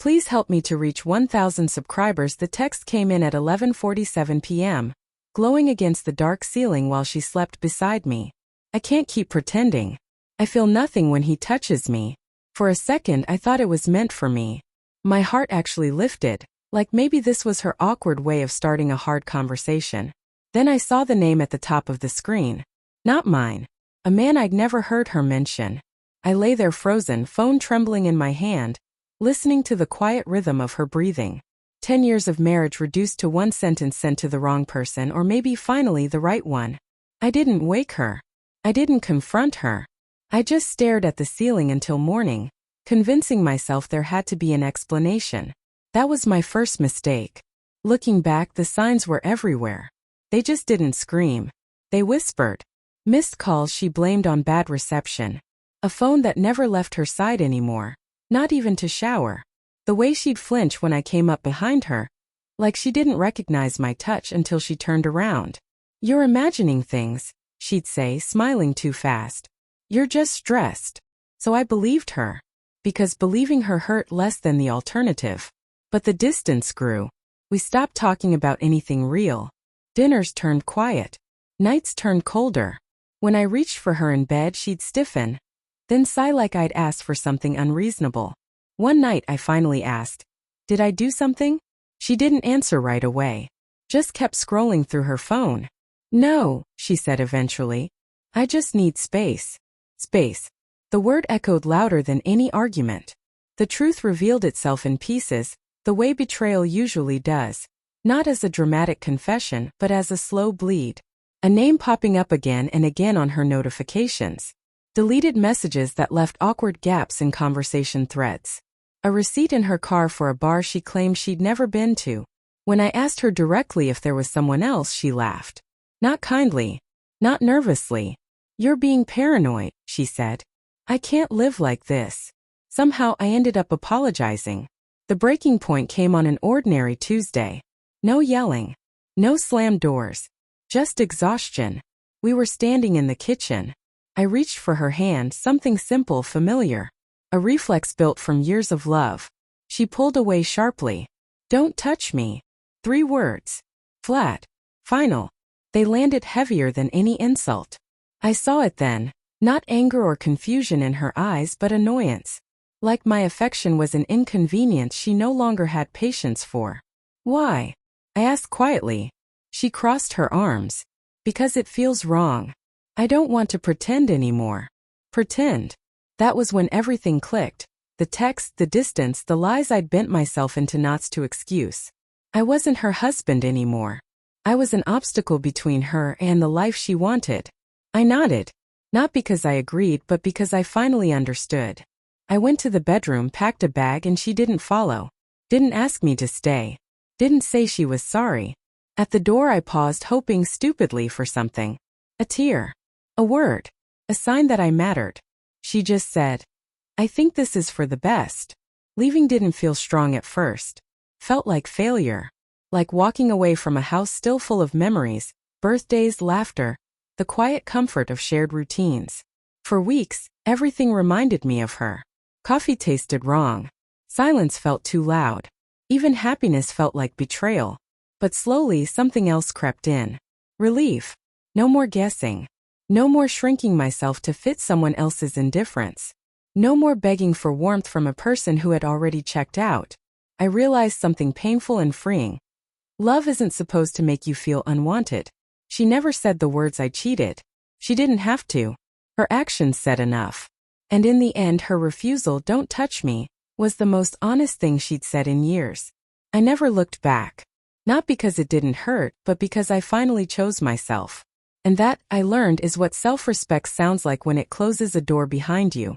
Please help me to reach 1,000 subscribers. The text came in at 11:47 p.m., glowing against the dark ceiling while she slept beside me. I can't keep pretending. I feel nothing when he touches me. For a second I thought it was meant for me. My heart actually lifted, like maybe this was her awkward way of starting a hard conversation. Then I saw the name at the top of the screen. Not mine. A man I'd never heard her mention. I lay there frozen, phone trembling in my hand, listening to the quiet rhythm of her breathing. 10 years of marriage reduced to one sentence sent to the wrong person, or maybe finally the right one. I didn't wake her. I didn't confront her. I just stared at the ceiling until morning, convincing myself there had to be an explanation. That was my first mistake. Looking back, the signs were everywhere. They just didn't scream. They whispered. Missed calls she blamed on bad reception. A phone that never left her side anymore, not even to shower. The way she'd flinch when I came up behind her, like she didn't recognize my touch until she turned around. You're imagining things, she'd say, smiling too fast. You're just stressed. So I believed her, because believing her hurt less than the alternative. But the distance grew. We stopped talking about anything real. Dinners turned quiet. Nights turned colder. When I reached for her in bed, she'd stiffen, then sigh like I'd asked for something unreasonable. One night I finally asked, "Did I do something?" She didn't answer right away. Just kept scrolling through her phone. "No," she said eventually. "I just need space." Space. The word echoed louder than any argument. The truth revealed itself in pieces, the way betrayal usually does. Not as a dramatic confession, but as a slow bleed. A name popping up again and again on her notifications. Deleted messages that left awkward gaps in conversation threads. A receipt in her car for a bar she claimed she'd never been to. When I asked her directly if there was someone else, she laughed. Not kindly. Not nervously. "You're being paranoid," she said. "I can't live like this." Somehow I ended up apologizing. The breaking point came on an ordinary Tuesday. No yelling. No slammed doors. Just exhaustion. We were standing in the kitchen. I reached for her hand, something simple, familiar. A reflex built from years of love. She pulled away sharply. "Don't touch me." 3 words. Flat. Final. They landed heavier than any insult. I saw it then. Not anger or confusion in her eyes, but annoyance. Like my affection was an inconvenience she no longer had patience for. "Why?" I asked quietly. She crossed her arms. "Because it feels wrong. I don't want to pretend anymore." Pretend. That was when everything clicked. The text, the distance, the lies I'd bent myself into knots to excuse. I wasn't her husband anymore. I was an obstacle between her and the life she wanted. I nodded. Not because I agreed, but because I finally understood. I went to the bedroom, packed a bag, and she didn't follow. Didn't ask me to stay. Didn't say she was sorry. At the door I paused, hoping stupidly for something. A tear. A word. A sign that I mattered. She just said, "I think this is for the best." Leaving didn't feel strong at first. Felt like failure. Like walking away from a house still full of memories, birthdays, laughter, the quiet comfort of shared routines. For weeks, everything reminded me of her. Coffee tasted wrong. Silence felt too loud. Even happiness felt like betrayal. But slowly something else crept in. Relief. No more guessing. No more shrinking myself to fit someone else's indifference. No more begging for warmth from a person who had already checked out. I realized something painful and freeing. Love isn't supposed to make you feel unwanted. She never said the words "I cheated." She didn't have to. Her actions said enough. And in the end, her refusal, "Don't touch me," was the most honest thing she'd said in years. I never looked back. Not because it didn't hurt, but because I finally chose myself. And that, I learned, is what self-respect sounds like when it closes a door behind you.